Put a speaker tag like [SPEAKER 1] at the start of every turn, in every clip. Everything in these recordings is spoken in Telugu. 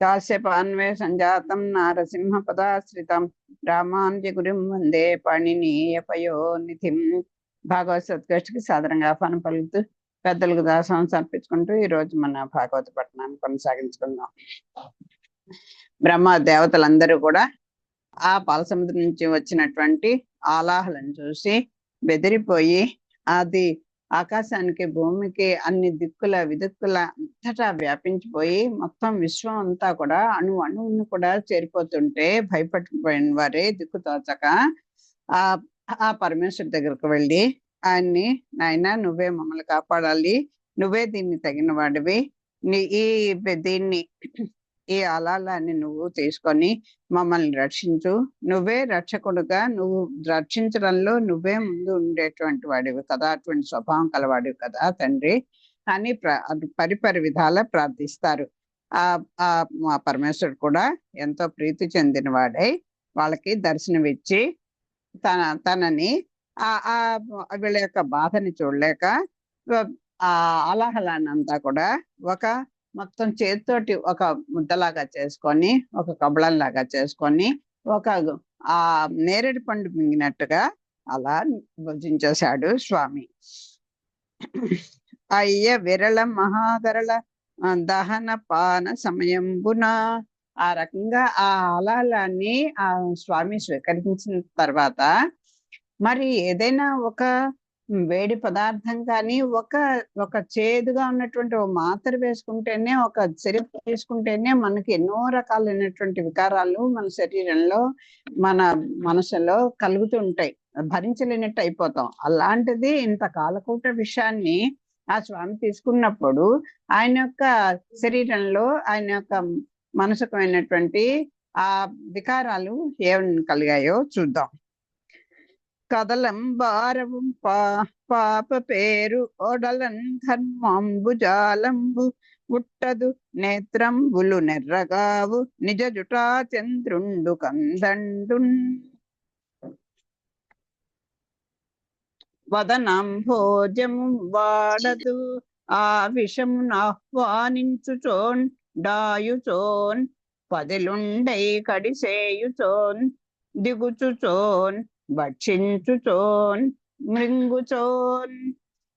[SPEAKER 1] కాశ్యపాన్వే సంజాతం నారసింహ పదాశ్రితం రామాంజ గురుం వందే పాణినీయ పయోనిధిం. భాగవత సత్కృష్టికి సాదరంగా ఆహ్వానం పలుకుతూ పెద్దలకు దాసం సమర్పించుకుంటూ ఈ రోజు మన భాగవత పఠనాన్ని కొనసాగించుకుందాం. బ్రహ్మ దేవతలందరూ కూడా ఆ పాలసముద్రం నుంచి వచ్చినటువంటి ఆలాహలను చూసి బెదిరిపోయి అది ఆకాశానికి భూమికి అన్ని దిక్కుల విదిక్కుల అంతటా వ్యాపించిపోయి మొత్తం విశ్వం అంతా కూడా అణువును కూడా చేరిపోతుంటే భయపడిపోయిన వారే దిక్కు తోచక ఆ ఆ పరమేశ్వరు దగ్గరకు వెళ్ళి ఆయన్ని, నాయన నువ్వే మమ్మల్ని కాపాడాలి, నువ్వే దీన్ని తగిన వాడివి, దీన్ని ఈ అలాలాన్ని నువ్వు తీసుకొని మమ్మల్ని రక్షించు, నువ్వే రక్షకుడుగా, నువ్వు రక్షించడంలో నువ్వే ముందు ఉండేటువంటి వాడివి కదా, అటువంటి స్వభావం కలవాడివి కదా తండ్రి అని పరిపరి విధాల ప్రార్థిస్తారు. ఆ పరమేశ్వరుడు కూడా ఎంతో ప్రీతి చెందిన వాడై వాళ్ళకి దర్శనమిచ్చి తనని ఆ వీళ్ళ యొక్క బాధని చూడలేక ఆ అలాహలాన్నంతా కూడా ఒక మొత్తం చేతితోటి ఒక ముద్దలాగా చేసుకొని, ఒక కబళంలాగా చేసుకొని, ఒక ఆ నేరేడు పండు మింగినట్టుగా అలా భుజించేశాడు స్వామి. అయ్య విరళ మహాగరళ దహన పాన సమయంబున ఆ రకంగా ఆ అలాలాన్ని ఆ స్వామి స్వీకరించిన తర్వాత మరి ఏదైనా ఒక వేడి పదార్థం కానీ ఒక చేదుగా ఉన్నటువంటి ఒక మాత్ర వేసుకుంటేనే, ఒక సిరప్ తీసుకుంటేనే మనకి ఎన్నో రకాలైనటువంటి వికారాలు మన శరీరంలో మన మనసులో కలుగుతూ ఉంటాయి, భరించలేనట్టు అయిపోతాం. అలాంటిది ఇంత కాలకూట విషయాన్ని ఆ స్వామి తీసుకున్నప్పుడు ఆయన యొక్క శరీరంలో, ఆయన యొక్క మనసుకమైనటువంటి ఆ వికారాలు ఏమి కలిగాయో చూద్దాం. కదలం భారవం పాప పేరు ఓడలన్ ధర్మంబుజాలంబు ఉట్టదు నేత్రంబులు నెర్రగావు నిజ జుటా చంద్రుండు కందండున్. వదనంభోజము వాడదు ఆ విషమును ఆహ్వానించుచోన్ డాయుచోన్ పదిలుండై కడిసేయుచోన్ దిగుచుచోన్ భక్షించుచోన్ మృంగుచోన్.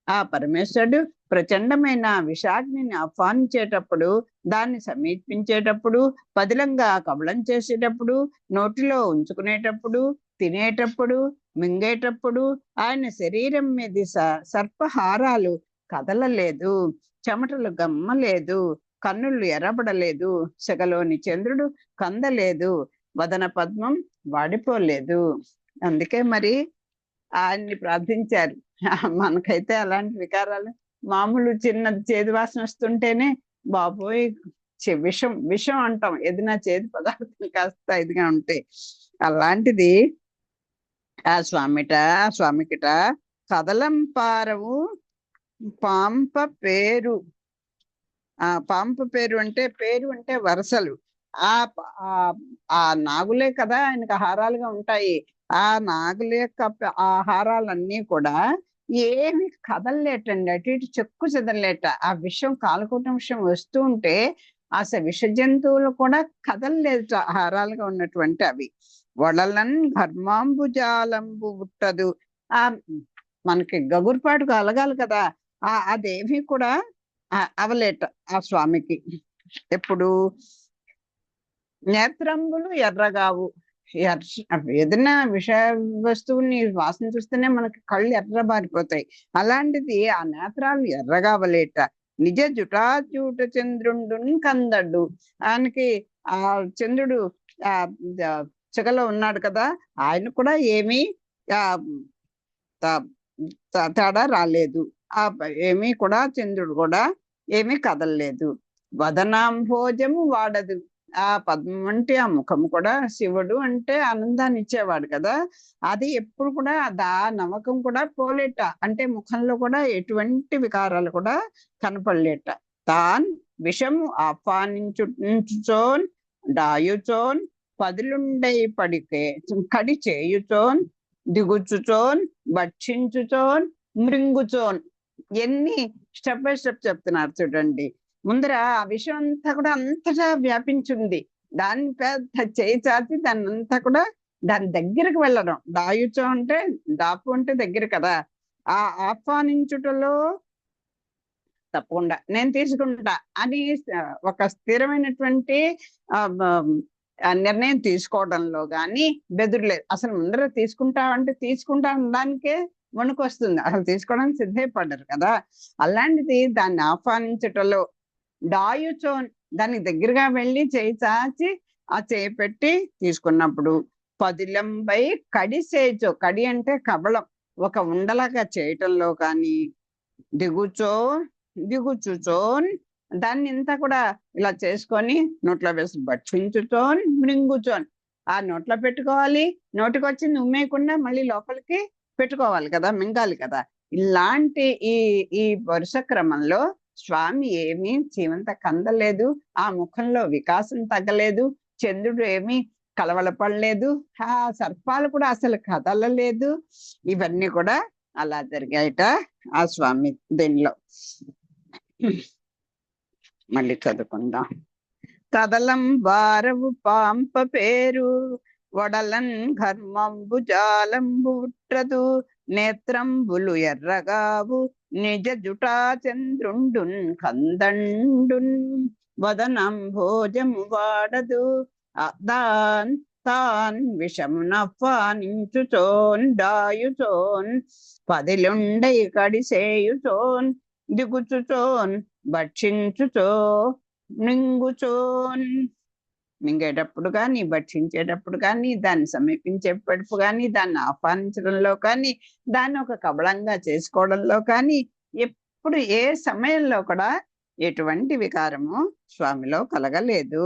[SPEAKER 1] ఆ పరమేశ్వరుడు ప్రచండమైన విషాగ్నిని ఆహ్వానించేటప్పుడు, దాన్ని సమీపించేటప్పుడు, పదిలంగా కబళం చేసేటప్పుడు, నోటిలో ఉంచుకునేటప్పుడు, తినేటప్పుడు, మింగేటప్పుడు ఆయన శరీరం మీద సర్పహారాలు కదలలేదు, చెమటలు గమ్మలేదు, కన్నులు ఎర్రబడలేదు, సెగలోని చంద్రుడు కందలేదు, వదన పద్మం వాడిపోలేదు. అందుకే మరి ఆయన్ని ప్రార్థించారు. మనకైతే అలాంటి వికారాలు మామూలు చిన్న చేదు వాసన వస్తుంటేనే బాబోయ్ విషం విషం అంటాం, ఏదైనా చేదు పదార్థం కాస్త ఇదిగా ఉంటే. అలాంటిది ఆ స్వామికిట కదలం పారవు పాంప పేరు. పాంప పేరు అంటే వరసలు. ఆ నాగులే కదా ఆయనకు ఆహారాలుగా ఉంటాయి. ఆ నాగుల యొక్క ఆహారాలన్నీ కూడా ఏమి కదలలేటండి, అటు ఇటు చెక్కు చెదలలేట. ఆ విషం కాలకూటం విషయం వస్తూ ఉంటే అసలు విష జంతువులు కూడా కదలలేట ఆహారాలుగా ఉన్నటువంటి అవి. వడలన్ ఘర్మాంబుజాలంబు ఉట్టదు. మనకి గగుర్పాటు కలగాలి కదా, అదేమి కూడా అవలేట ఆ స్వామికి. ఎప్పుడు నేత్రంబులు ఎర్రగావు. ఏదైనా విష వస్తువుని వాసన చూస్తేనే మనకి కళ్ళు ఎర్రబారిపోతాయి. అలాంటిది ఆ నేత్రాలు ఎర్రగావలేట. నిజ జుటాచూట చంద్రుండు కందడు. ఆయనకి ఆ చంద్రుడు చెగలో ఉన్నాడు కదా, ఆయన కూడా ఏమీ తేడా రాలేదు. ఏమీ కూడా చంద్రుడు కూడా ఏమీ కదలలేదు. వదనాంభోజము వాడదు. ఆ పద్మం అంటే ఆ ముఖం కూడా, శివుడు అంటే ఆనందాన్ని ఇచ్చేవాడు కదా, అది ఎప్పుడు కూడా నమ్మకం కూడా పోలేట. అంటే ముఖంలో కూడా ఎటువంటి వికారాలు కూడా కనపడలేట. తాన్ విషము ఆహ్వానించుచోన్ డాయుచోన్ పదిలుండై పడికే కడి చేయుచోన్ దిగుచుచోన్ భక్షించుచోన్ మృంగుచోన్. ఎన్ని స్టెప్ బై స్టెప్ చెప్తున్నారు చూడండి. ముందర ఆ విషయం అంతా కూడా అంతటా వ్యాపించింది. దాన్ని పెద్ద చేయి చాచి దాన్ని అంతా కూడా దాని దగ్గరకు వెళ్ళడం. దాయుచో అంటే దాపు అంటే దగ్గర కదా. ఆ ఆహ్వానించుటలో తప్పకుండా నేను తీసుకుంటా అని ఒక స్థిరమైనటువంటి నిర్ణయం తీసుకోవడంలో గాని బెదురులేదు. అసలు ముందర తీసుకుంటా అంటే తీసుకుంటా అనడానికే వణుకు వస్తుంది. అసలు తీసుకోవడానికి సిద్ధపడ్డారు కదా. అలాంటిది దాన్ని ఆహ్వానించటంలో డాయుచోన్ దానికి దగ్గరగా వెళ్ళి చేయి చాచి ఆ చేయి పెట్టి తీసుకున్నప్పుడు పదిలంపై కడి సేచో, కడి అంటే కబళం, ఒక ఉండలాగా చేయటంలో కానీ దిగుచుచోన్ దాన్ని ఇంత కూడా ఇలా చేసుకొని నోట్లో వేసి భక్షించుచోన్ మృంగుచోన్, ఆ నోట్లో పెట్టుకోవాలి, నోటికి వచ్చి ఉమ్మేయకుండా మళ్ళీ లోపలికి పెట్టుకోవాలి కదా, మింగాలి కదా. ఇలాంటి ఈ వరుస క్రమంలో స్వామి ఏమీ జీవంత కందలేదు, ఆ ముఖంలో వికాసం తగ్గలేదు, చంద్రుడు ఏమీ కలవలపడలేదు, ఆ సర్పాలు కూడా అసలు కదలలేదు. ఇవన్నీ కూడా అలా జరిగాయట ఆ స్వామి దీనిలో. మళ్ళీ చదువుకుందాం. కదలం వారవు పాంప పేరు వడలన్ ఘర్మంబు జాలంబు ఉట్రదు నేత్రంబులు ఎర్రగావు నిజ జుటా చంద్రుండున్ కందండున్ వదనం భోజము వాడదు దాన్ తాన్ విషమునఫానించుచోన్ డాయుచోన్ పదిలుండై కడిసేయుచోన్ దిగుచుచోన్ భక్షించుచో మింగుచోన్, మింగేటప్పుడు కానీ భక్షించేటప్పుడు కానీ దాన్ని సమీపించేటప్పుడు కానీ దాన్ని ఆహ్వానించడంలో కానీ దాన్ని ఒక కబళంగా చేసుకోవడంలో కానీ ఎప్పుడు ఏ సమయంలో కూడా ఎటువంటి వికారము స్వామిలో కలగలేదు.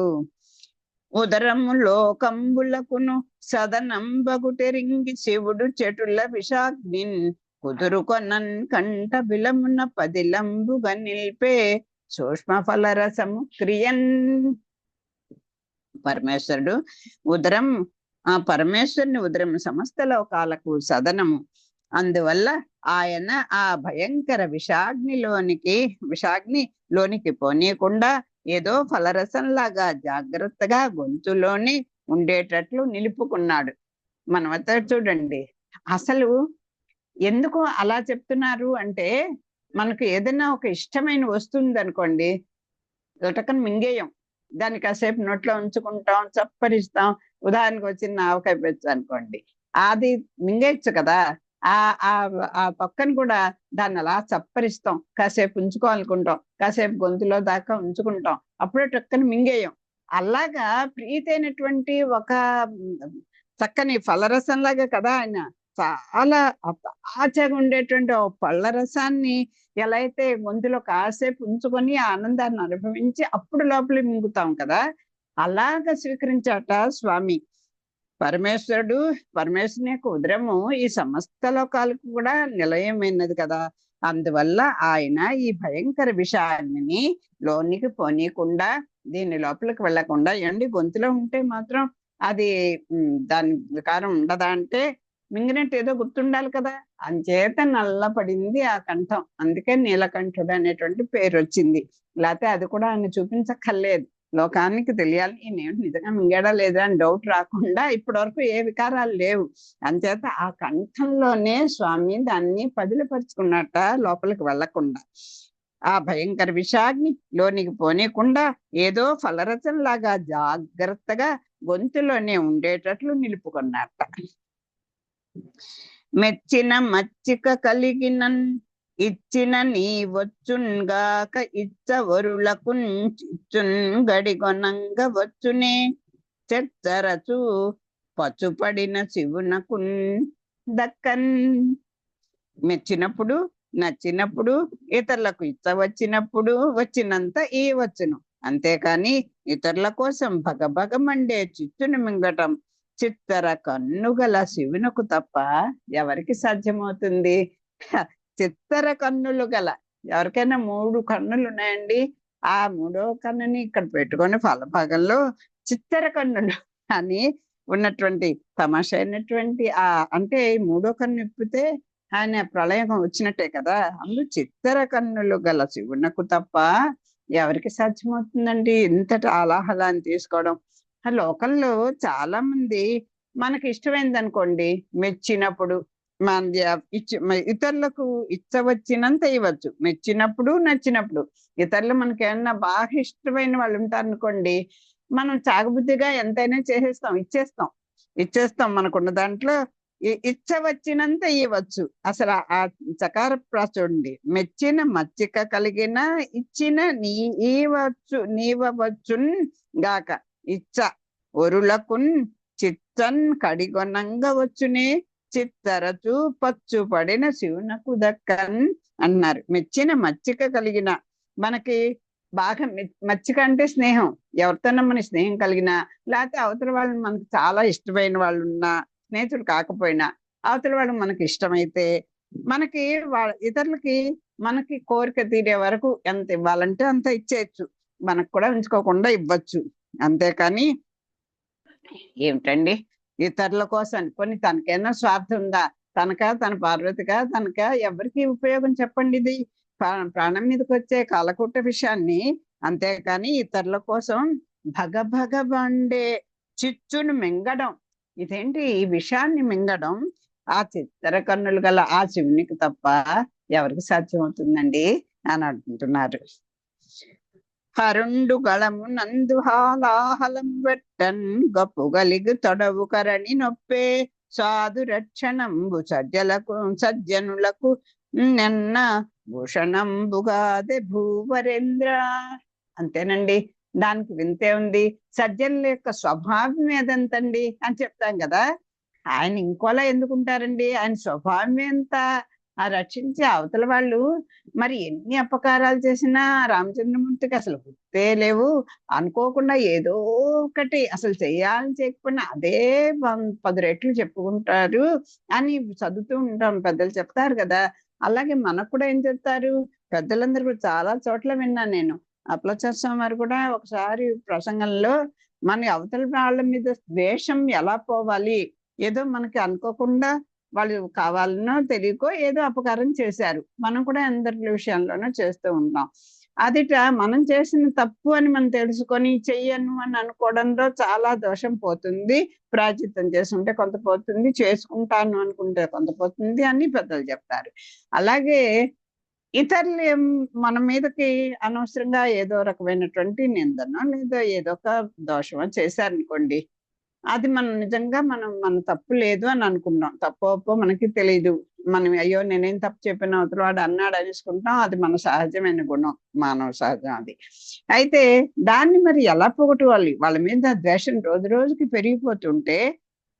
[SPEAKER 1] ఉదరము లోకంబులకును సదనంబగుటెరింగి శివుడు చెటుల విషాగ్నిన్ కుదురుకొనన్ కంట బిలమున పదిలంబుగా నిల్పే సూక్ష్మ ఫలరసము క్రియన్. పరమేశ్వరుడు ఉదరం, ఆ పరమేశ్వరుని ఉదరం సమస్త లోకాలకు సదనము. అందువల్ల ఆయన ఆ భయంకర విషాగ్నిలోనికి పోనీయకుండా ఏదో ఫలరసంలాగా జాగ్రత్తగా గొంతులోని ఉండేటట్లు నిలుపుకున్నాడు. మనమంతా చూడండి, అసలు ఎందుకు అలా చెప్తున్నారు అంటే, మనకు ఏదైనా ఒక ఇష్టమైన వస్తుంది అనుకోండి, లటకన్ మింగేయం, దాన్ని కాసేపు నోట్లో ఉంచుకుంటాం, చప్పరిస్తాం. ఉదాహరణకు వచ్చిన ఆవకాయ పెచ్చు అనుకోండి, అది మింగేయచ్చు కదా, ఆ పక్కన కూడా దాన్ని అలా చప్పరిస్తాం, కాసేపు ఉంచుకోవాలనుకుంటాం, కాసేపు గొంతులో దాకా ఉంచుకుంటాం, అప్పుడే టక్కని మింగేయం. అలాగా ప్రీతైనటువంటి ఒక చక్కని ఫలరసంలాగా కదా ఆయన చాలా ఆచగా ఉండేటువంటి పళ్ళ రసాన్ని ఎలా అయితే గొంతులో కాసేపు ఉంచుకొని ఆనందాన్ని అనుభవించి అప్పుడు లోపలి మింగుతాం కదా, అలాగా స్వీకరించాట స్వామి. పరమేశ్వరుని యొక్క ఉదరము ఈ సమస్త లోకాలకు కూడా నిలయమైనది కదా. అందువల్ల ఆయన ఈ భయంకర విషయాన్ని లోనికి పోనీయకుండా, దీని లోపలికి వెళ్లకుండా, ఎండి గొంతులో ఉంటే మాత్రం అది దాని వికారం ఉండదా అంటే మింగినట్టు ఏదో గుర్తుండాలి కదా, అంచేత నల్లపడింది ఆ కంఠం, అందుకే నీలకంఠుడు అనేటువంటి పేరు వచ్చింది. లేకపోతే అది కూడా ఆయన చూపించక్కర్లేదు, లోకానికి తెలియాలి నేను నిజంగా మింగాడా లేదా అని డౌట్ రాకుండా ఇప్పటి వరకు ఏ వికారాలు లేవు. అంచేత ఆ కంఠంలోనే స్వామి దాన్ని పదిలపరుచుకున్నట్ట, లోపలికి వెళ్లకుండా. ఆ భయంకర విషాగ్ని లోనికి పోనీయకుండా ఏదో ఫలరచనలాగా జాగ్రత్తగా గొంతులోనే ఉండేటట్లు నిలుపుకున్నట్ట. మెచ్చిన మచ్చిక కలిగినన్ ఇచ్చిన నీ వచ్చున్గాక ఇచ్చవరులకు ఇచ్చున్ గడిగొనంగ వచ్చునే చెచ్చరచు పచుపడిన శివునకున్ దక్కన్. మెచ్చినప్పుడు నచ్చినప్పుడు ఇతరులకు ఇచ్చవచ్చినప్పుడు వచ్చినంత ఈ వచ్చును, అంతేకాని ఇతరుల కోసం భగభగమండే చిచ్చును మింగటం చిత్తర కన్నుగల శివునకు తప్ప ఎవరికి సాధ్యమవుతుంది? చిత్తర కన్నులు గల ఎవరికైనా 3 కన్నులు ఉన్నాయండి, ఆ 3వ కన్నుని ఇక్కడ పెట్టుకొని ఫలభాగంలో చిత్తర కన్నులు అని ఉన్నటువంటి తమాషా అయినటువంటి అంటే 3వ కన్ను ఇప్పితే ఆయన ప్రళయం వచ్చినట్టే కదా. అందులో చిత్తర కన్నులు గల శివునకు తప్ప ఎవరికి సాధ్యమవుతుందండి ఇంతటి ఆలాహలాన్ని తీసుకోవడం? ఆ లోకంలో చాలా మంది మనకి ఇష్టమైంది అనుకోండి, మెచ్చినప్పుడు ఇతరులకు ఇచ్చవచ్చినంత ఇవ్వచ్చు, మెచ్చినప్పుడు నచ్చినప్పుడు. ఇతరులు మనకేమన్నా బాగా ఇష్టమైన వాళ్ళు ఉంటారనుకోండి, మనం చాగబుద్ధిగా ఎంతైనా చేసేస్తాం, ఇచ్చేస్తాం. ఇచ్చేస్తాం మనకున్న దాంట్లో ఇచ్చవచ్చినంత ఇవ్వచ్చు. అసలు ఆ చకార ప్రాస చూడండి. మెచ్చిన మచ్చిక కలిగిన ఇచ్చిన నీవవచ్చున్ గాక ఇచ్చ ఒరులకున్ చిత్తన్ కడిగొనంగ వచ్చునే చిత్తరచు పచ్చు పడిన శివునకు దక్కన్ అన్నారు. మెచ్చిన మచ్చిక కలిగిన, మనకి బాగా మచ్చిక అంటే స్నేహం, ఎవరితోనో మన స్నేహం కలిగిన, లేకపోతే అవతల వాళ్ళు మనకు చాలా ఇష్టమైన వాళ్ళు ఉన్నా, స్నేహితుడు కాకపోయినా అవతల వాళ్ళు మనకి ఇష్టమైతే, మనకి ఇతరులకి మనకి కోరిక తీరే వరకు ఎంత ఇవ్వాలంటే అంత ఇచ్చేయచ్చు, మనకు కూడా ఉంచుకోకుండా ఇవ్వచ్చు. అంతేకాని ఏమిటండి ఇతరుల కోసం కొన్ని, తనకైనా స్వార్థం ఉందా? తన పార్వతిగా ఎవరికి ఉపయోగం చెప్పండి? ఇది ప్రాణం మీదకి వచ్చే కాలకూట విషయాన్ని. అంతేకాని ఇతరుల కోసం భగ వండే చిచ్చును మింగడం, ఇదేంటి ఈ విషయాన్ని మింగడం ఆ చిత్తర కన్నులు గల ఆ శివునికి తప్ప ఎవరికి సాధ్యమవుతుందండి అని అంటున్నారు. హరుండు గళము నందు హాలాహలం వెట్టన్ గప్పు గలిగి తొడవు కరణి నొప్పే సాధు రక్షణంబు సజ్జనులకు నిన్న భూషణంబుగాదే భూవరేంద్ర. అంతేనండి, దానికి వింతే ఉంది. సజ్జనుల యొక్క స్వభావం ఏదంతండి అని చెప్తాం కదా. ఆయన ఇంకోలా ఎందుకుంటారండి? ఆయన స్వభావం ఎంత? ఆ రక్షించే అవతల వాళ్ళు మరి ఎన్ని అపకారాలు చేసినా రామచంద్రమూర్తికి అసలు గుర్తే లేవు. అనుకోకుండా ఏదో ఒకటి అసలు చెయ్యాలని చేయకపోయినా అదే 10 రెట్లు చెప్పుకుంటారు అని చదువుతూ ఉంటాం, పెద్దలు చెప్తారు కదా. అలాగే మనకు కూడా ఏం చెప్తారు పెద్దలందరూ కూడా, చాలా చోట్ల విన్నాను నేను. అప్పలాచార్య స్వామి వారు కూడా ఒకసారి ప్రసంగంలో మన అవతల వాళ్ళ మీద ద్వేషం ఎలా పోవాలి, ఏదో మనకి అనుకోకుండా వాళ్ళు కావాలనో తెలియకో ఏదో అపకారం చేశారు, మనం కూడా అందరి విషయంలోనూ చేస్తూ ఉంటాం. అదిట మనం చేసిన తప్పు అని మనం తెలుసుకొని చెయ్యను అని అనుకోవడంలో చాలా దోషం పోతుంది. ప్రాయశ్చిత్తం చేసుకుంటే కొంత పోతుంది, చేసుకుంటాను అనుకుంటే కొంత పోతుంది అని పెద్దలు చెప్తారు. అలాగే ఇతరులు మన మీదకి అనవసరంగా ఏదో రకమైనటువంటి నిందనో లేదా ఏదో ఒక దోషమో చేశారనుకోండి, అది మనం నిజంగా మన తప్పు లేదు అని అనుకున్నాం, తప్పు ఒప్పో మనకి తెలియదు. మనం అయ్యో నేనేం తప్పు చెప్పిన అవతల వాడు అన్నాడు అనేసుకుంటాం. అది మన సహజమైన గుణం, మానవ సహజం అది. అయితే దాన్ని మరి ఎలా పోగొట్టుకోవాలి? వాళ్ళ మీద ద్వేషం రోజు రోజుకి పెరిగిపోతుంటే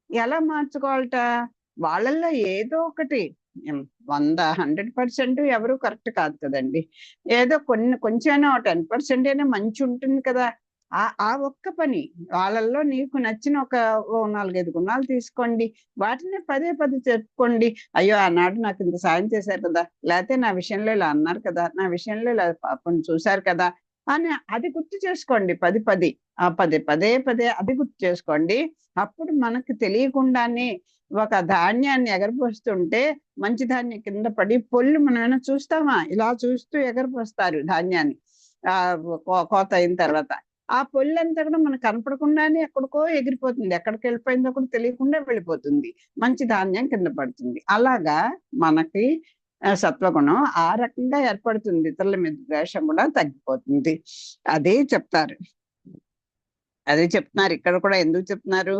[SPEAKER 1] ఎలా మార్చుకోవాలట? వాళ్ళల్లో ఏదో ఒకటి 100% ఎవరు కరెక్ట్ కాదు కదండి. ఏదో కొంచెమైనా 10% అయినా మంచి ఉంటుంది కదా. ఆ ఒక్క పని వాళ్ళల్లో నీకు నచ్చిన ఒక 4-5 గుణాలు తీసుకోండి, వాటిని పదే పదే చెప్పుకోండి. అయ్యో ఆనాడు నాకు ఇంత సాయం చేశారు కదా, లేకపోతే నా విషయంలో ఇలా అన్నారు కదా, నా విషయంలో ఇలా పాపం చూశారు కదా అని అది గుర్తు చేసుకోండి. పదే అది గుర్తు చేసుకోండి. అప్పుడు మనకు తెలియకుండానే ఒక ధాన్యాన్ని ఎగరపోస్తుంటే మంచి ధాన్యం కింద పడి పొల్లు మనం చూస్తామా, ఇలా చూస్తూ ఎగరపోస్తారు ధాన్యాన్ని కోత అయిన తర్వాత. ఆ పొల్లంతా కూడా మనకు కనపడకుండానే ఎక్కడికో ఎగిరిపోతుంది, ఎక్కడికి వెళ్ళిపోయిందో కూడా తెలియకుండా వెళ్ళిపోతుంది, మంచి ధాన్యం కింద పడుతుంది. అలాగా మనకి సత్వగుణం ఆ రకంగా ఏర్పడుతుంది, ఇతరుల మీద ద్వేషం కూడా తగ్గిపోతుంది. అదే చెప్తారు ఇక్కడ కూడా. ఎందుకు చెప్తున్నారు?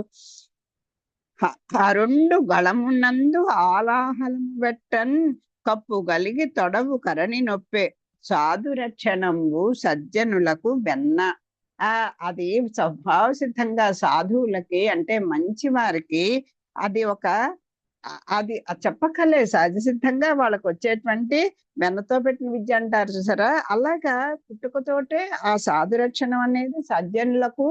[SPEAKER 1] హరుండు గళమునందు ఆలాహలం వెట్టన్ కప్పు గలిగి తొడవు కరణి నొప్పే సాధు రక్షణంబు సజ్జనులకు వెన్న. అది స్వభావ సిద్ధంగా సాధువులకి అంటే మంచి వారికి అది అది చెప్పక్కర్లేదు, సహజ సిద్ధంగా వాళ్ళకు వచ్చేటువంటి వెన్నతో పెట్టిన విద్య అంటారు చూసారా. అలాగా పుట్టుకతోటే ఆ సాధు రక్షణం అనేది సజ్జనులకు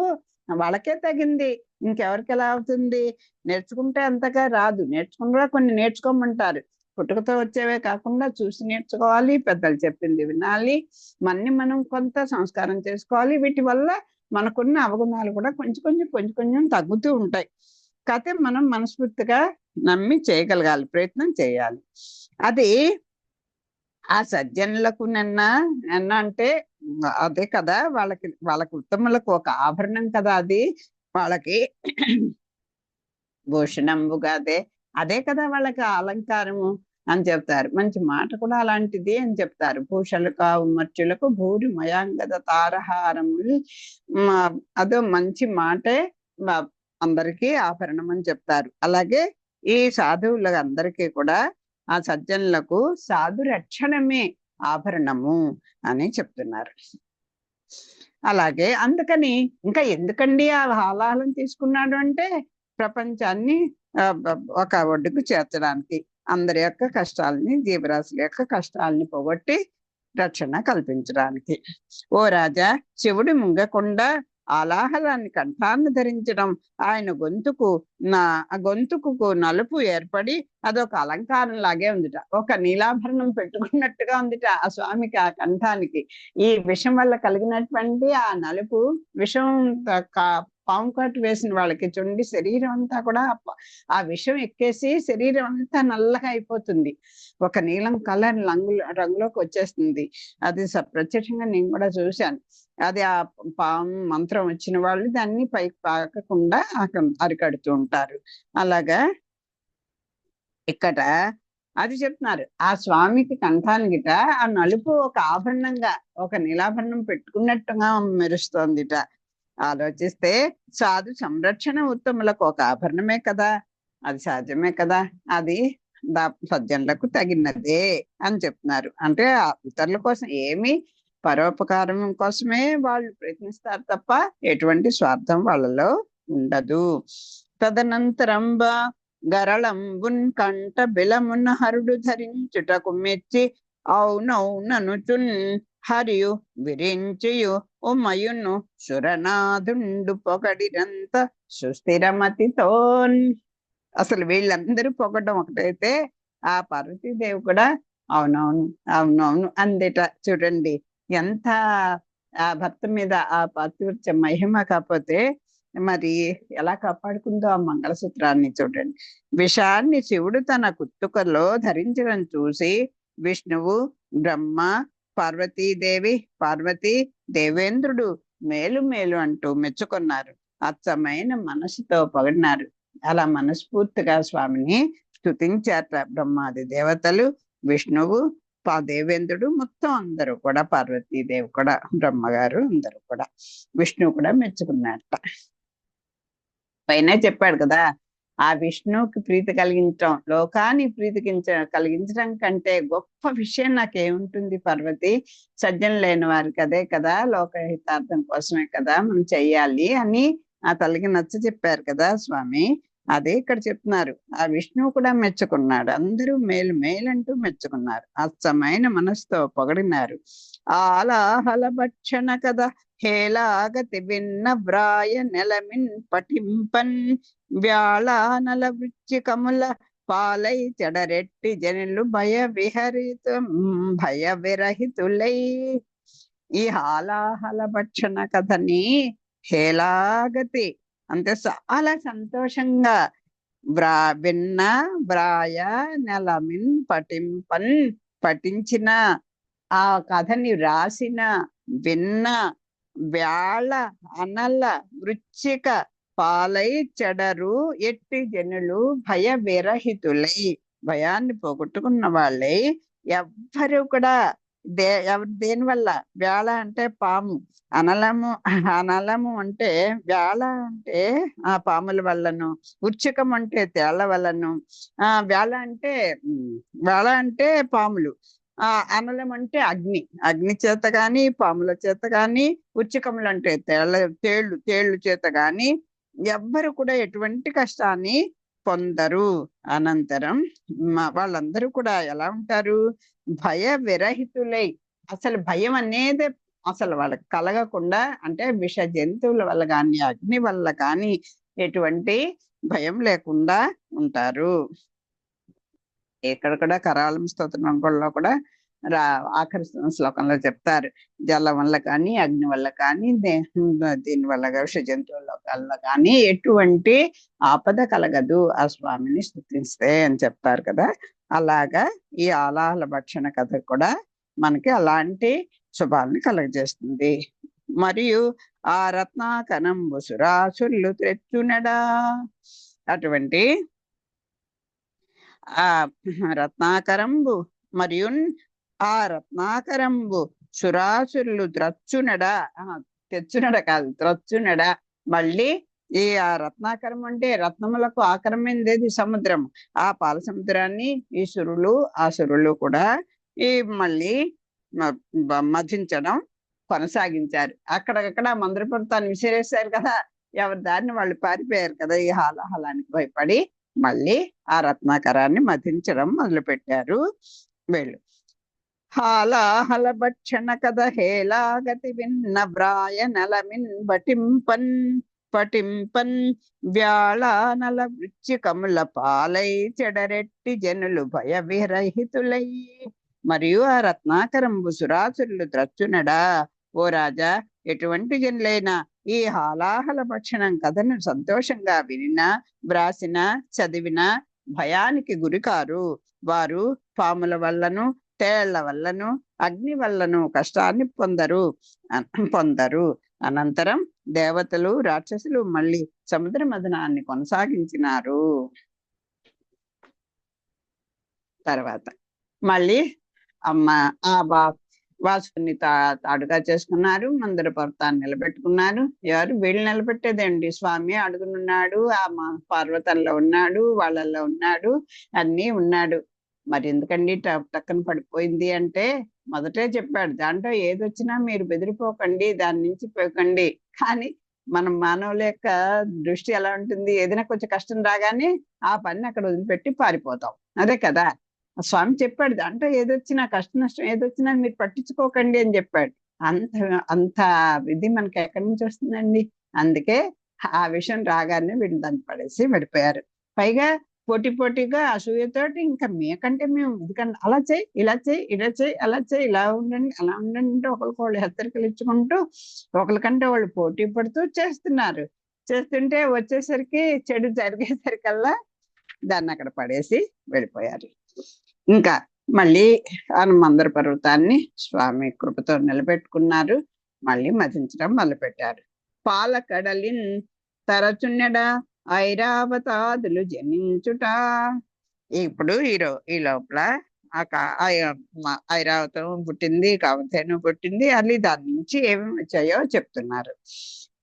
[SPEAKER 1] వాళ్ళకే తగింది, ఇంకెవరికి ఎలా అవుతుంది? నేర్చుకుంటే అంతగా రాదు, నేర్చుకున్నా కొన్ని నేర్చుకోమంటారు. పుట్టుకతో వచ్చేవే కాకుండా చూసి నేర్చుకోవాలి, పెద్దలు చెప్పింది వినాలి, మనం కొంత సంస్కారం చేసుకోవాలి. వీటి వల్ల మనకున్న అవగుణాలు కూడా కొంచెం తగ్గుతూ ఉంటాయి. కాకపోతే మనం మనస్ఫూర్తిగా నమ్మి చేయగలగాలి, ప్రయత్నం చేయాలి. అది ఆ సజ్జనులకు నిన్న అంటే అదే కదా వాళ్ళకి ఉత్తములకు ఒక ఆభరణం కదా అది. వాళ్ళకి భూషణంబుగా అదే కదా వాళ్ళకి అలంకారము అని చెప్తారు. మంచి మాట కూడా అలాంటిది అని చెప్తారు. భూషలు కావు మర్చులకు భూరి మయాంగద తారహారములు. అదో మంచి మాటే అందరికీ ఆభరణం అని చెప్తారు. అలాగే ఈ సాధువులందరికీ కూడా ఆ సజ్జనులకు సాధు రక్షణమే ఆభరణము అని చెప్తున్నారు. అలాగే అందుకని ఇంకా ఎందుకండి ఆ హాలాహలం తీసుకున్నాడు అంటే ప్రపంచాన్ని ఒక ఒడ్డుకు చేర్చడానికి, అందరి యొక్క కష్టాలని, జీవరాశుల యొక్క కష్టాలని పోగొట్టి రక్షణ కల్పించడానికి. ఓ రాజా, శివుడి ముంగకుండా ఆలాహలాన్ని కంఠాన్ని ధరించడం, ఆయన గొంతుకు నలుపు ఏర్పడి అదొక అలంకారం లాగే ఉందిట. ఒక నీలాభరణం పెట్టుకున్నట్టుగా ఉందిట ఆ స్వామికి, ఆ కంఠానికి. ఈ విషం వల్ల కలిగినటువంటి ఆ నలుపు, విషం పాము కాటు వేసిన వాళ్ళకి చూడండి, శరీరం అంతా కూడా ఆ విషం ఎక్కేసి శరీరం అంతా నల్లగా అయిపోతుంది. ఒక నీలం కలర్ రంగులోకి వచ్చేస్తుంది. అది ప్రత్యక్షంగా నేను కూడా చూశాను. అది ఆ పాము మంత్రం వచ్చిన వాళ్ళు దాన్ని పైకి పాకకుండా అరికడుతూ ఉంటారు. అలాగా ఇక్కడ అది చెప్తున్నారు. ఆ స్వామికి కంఠానికిట ఆ నలుపు ఒక ఆభరణంగా, ఒక నీలాభరణం పెట్టుకున్నట్టుగా మెరుస్తోందిట. ఆలోచిస్తే సాధు సంరక్షణ ఉత్తములకు ఒక ఆభరణమే కదా, అది సాధ్యమే కదా, అది సజ్జనులకు తగినదే అని చెప్తున్నారు. అంటే ఇతరుల కోసం ఏమి, పరోపకారం కోసమే వాళ్ళు ప్రయత్నిస్తారు తప్ప ఎటువంటి స్వార్థం వాళ్ళలో ఉండదు. తదనంతరంబా గరళంబున్ కంట బిలమున హరుడు ధరించుటకు మెచ్చి అవునవుననుచున్ హరియు విరించియు ఉమయును సురనాథుండు పొగడినంత సుస్థిరమతితోన్. అసలు వీళ్ళందరూ పొగడం ఒకటైతే ఆ పార్వతీదేవి కూడా అవునవును అవునవును అందేట. చూడండి ఎంత ఆ భర్త మీద ఆ పాతివృత్య మహిమ కాకపోతే మరి ఎలా కాపాడుకుందో ఆ మంగళసూత్రాన్ని. చూడండి, విషాన్ని శివుడు తన కుత్తుకలో ధరించడం చూసి విష్ణువు, బ్రహ్మ, పార్వతీ దేవేంద్రుడు మేలు మేలు అంటూ మెచ్చుకున్నారు. అచ్చమైన మనసుతో పొగిడినారు. అలా మనస్ఫూర్తిగా స్వామిని స్తుతించారట బ్రహ్మాది దేవతలు, విష్ణువు, దేవేంద్రుడు, మొత్తం అందరూ కూడా, పార్వతీదేవి కూడా, బ్రహ్మగారు అందరూ కూడా, విష్ణువు కూడా మెచ్చుకున్నారట. పైన చెప్పాడు కదా, ఆ విష్ణువుకి ప్రీతి కలిగించడం, లోకాన్ని కలిగించడం కంటే గొప్ప విషయం నాకేముంటుంది పార్వతి, సజ్జనం లేని వారికి అదే కదా, లోకహితార్థం కోసమే కదా మనం చెయ్యాలి అని ఆ తల్లికి నచ్చ చెప్పారు కదా స్వామి. అదే ఇక్కడ చెప్తున్నారు. ఆ విష్ణువు కూడా మెచ్చుకున్నాడు. అందరూ మేలు మేలంటూ మెచ్చుకున్నారు. అచ్చమైన మనసుతో పొగడినారు. ఆలాహల భక్షణ కదా హేలాగతి విన్న వ్రాయ నెలమిన్ పఠింపన్ వ్యాళానల వృచ్చికముల పాలై చెడరెట్టి జనులు భయ విరహితులై. ఈ హాలాహల భక్షణ కథని హేలాగతి అంటే చాలా సంతోషంగా విన్న, వ్రాయ, నెలమిన్ పఠింపన్ పఠించిన, ఆ కథని రాసిన, విన్న, వ్యాళ అనల వృచ్చిక పాలై చెడరు ఎట్టి జనులు భయ విరహితులై, భయాన్ని పోగొట్టుకున్న వాళ్ళై ఎవ్వరు కూడా దేని వల్ల, వ్యాళ అంటే పాము, అనలము అంటే వ్యాళ అంటే ఆ పాముల వల్లను, వృచ్చికం అంటే తేళ్ల వల్లను, వ్యాళ అంటే పాములు, అనలం అంటే అగ్ని చేత గాని, పాముల చేత గాని, వృచ్చికములు అంటే తేళ్లు చేత గాని ఎవ్వరు కూడా ఎటువంటి కష్టాన్ని పొందరు. అనంతరం వాళ్ళందరూ కూడా ఎలా ఉంటారు, భయ విరహితులై, అసలు భయం అనేది అసలు వాళ్ళకి కలగకుండా, అంటే విష జంతువుల వల్ల కానీ, అగ్ని వల్ల కానీ ఎటువంటి భయం లేకుండా ఉంటారు. ఇక్కడ కూడా కరాళం స్తోత్రంలో కూడా ఆఖరి శ్లోకంలో చెప్తారు, జలం వల్ల కానీ, అగ్ని వల్ల కానీ, దీని వల్ల విష జంతువుల వల్ల కానీ ఎటువంటి ఆపద కలగదు ఆ స్వామిని స్తుతిస్తే అని చెప్తారు కదా. అలాగా ఈ ఆలాహల భక్షణ కథ కూడా మనకి అలాంటి శుభాన్ని కలగజేస్తుంది. మరియు ఆ రత్నాకరంబు సురాసురులు త్రెచ్చునడా, అటువంటి ఆ రత్నాకరంబు మరియు ఆ రత్నాకరంబు సురాసురులు త్రచ్చునడ, తెచ్చునడ కాదు త్రచ్చునడ. మళ్ళీ ఈ ఆ రత్నాకరం అంటే రత్నములకు ఆకరమైనది సముద్రం. ఆ పాల సముద్రాన్ని ఈ సురులు ఆసురులు కూడా ఈ మళ్ళీ మధించడం కొనసాగించారు. అక్కడక్కడ మందర పర్వతాన్ని విసిరేశారు కదా, ఎవరి దారిని వాళ్ళు పారిపోయారు కదా ఈ హాలాహలానికి భయపడి. మళ్ళీ ఆ రత్నాకరాన్ని మధించడం మొదలు పెట్టారు వీళ్ళు. హాలాహల భక్షణ కథ హేలాగతి విన్న బ్రాయ నలమిన్ బటింపన్ పటింపన్ వ్యాళానల వృచ్చికముల పాలై చెడరెట్టి జనులు భయ విరహితులై. మరియు ఆ రత్నాకరంబు సురాసురులు త్రచ్చునడా, ఓ రాజా, ఎటువంటి జనులైనా ఈ హాలాహల భక్షణం కథను సంతోషంగా వినినా వ్రాసిన చదివిన భయానికి గురికారు. వారు పాముల వల్లను తేళ్ల వల్లను అగ్ని వల్లను కష్టాన్ని పొందరు. అనంతరం దేవతలు రాక్షసులు మళ్ళీ సముద్ర మథనాన్ని కొనసాగించినారు. తర్వాత మళ్ళీ వాసుని అడుగా చేసుకున్నారు. మందర పర్వతాన్ని నిలబెట్టుకున్నారు. ఎవరు? వీళ్ళు నిలబెట్టేదండి. స్వామి అడుగునున్నాడు, ఆ పర్వతంలో ఉన్నాడు, వాళ్ళల్లో ఉన్నాడు, అన్నీ ఉన్నాడు. మరి ఎందుకండి టక్కన పడిపోయింది అంటే మొదటే చెప్పాడు, దాంట్లో ఏదొచ్చినా మీరు బెదిరిపోకండి, దాని నుంచి పోకండి. కానీ మనం మానవుల యొక్క దృష్టి ఎలా ఉంటుంది, ఏదైనా కొంచెం కష్టం రాగానే ఆ పని అక్కడ వదిలిపెట్టి పారిపోతాం. అదే కదా స్వామి చెప్పాడు, దాంట్లో ఏదొచ్చినా కష్ట నష్టం ఏదొచ్చినా మీరు పట్టించుకోకండి అని చెప్పాడు. అంత ఇది మనకి ఎక్కడి నుంచి వస్తుందండి? అందుకే ఆ విషయం రాగానే వీళ్ళు దాన్ని పడేసి వెళ్ళిపోయారు. పైగా పోటీగా అసూయతోటి ఇంకా మీకంటే మేము ఎందుకంటే అలా చేయి, ఇలా చేయి, ఇలా చేయి, అలా చేయి, ఇలా ఉండండి, అలా ఉండండి అంటే ఒకరికొళ్ళు హెచ్చరికలు ఇచ్చుకుంటూ ఒకరికంటే వాళ్ళు పోటీ పడుతూ చేస్తుంటే వచ్చేసరికి చెడు జరిగేసరికల్లా దాన్ని అక్కడ పడేసి వెళ్ళిపోయారు. ఇంకా మళ్ళీ మందర పర్వతాన్ని స్వామి కృపతో నిలబెట్టుకున్నారు. మళ్ళీ మధించడం మొదలుపెట్టారు. పాలకడలిన్ తరచున్నడ ఐరావతాదులు జనించుట. ఇప్పుడు ఈ లోపల ఐరావతం పుట్టింది, కామధేను పుట్టింది. అది దాని నుంచి ఏమేమి వచ్చాయో చెప్తున్నారు.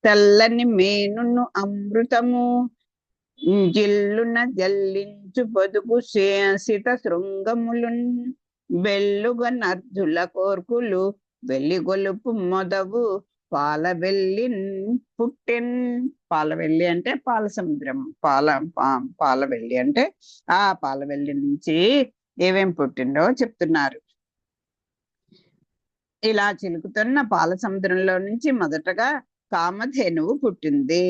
[SPEAKER 1] తెల్లని మేనును అమృతము జిల్లున జల్లించు పొదుగు సిత శృంగములున్ బెల్లుగ నర్జుల కోర్కులు వెల్లిగొలుపు మొదవు పాలవెల్లిన్ పుట్టెన్. పాలవెల్లి అంటే పాల సముద్రం, పాలవెల్లి అంటే ఆ పాలవెల్లి నుంచి ఏమేం పుట్టిండో చెప్తున్నారు. ఇలా చిలుకుతున్న పాల సముద్రంలో నుంచి మొదటగా కామధేనువు పుట్టింది.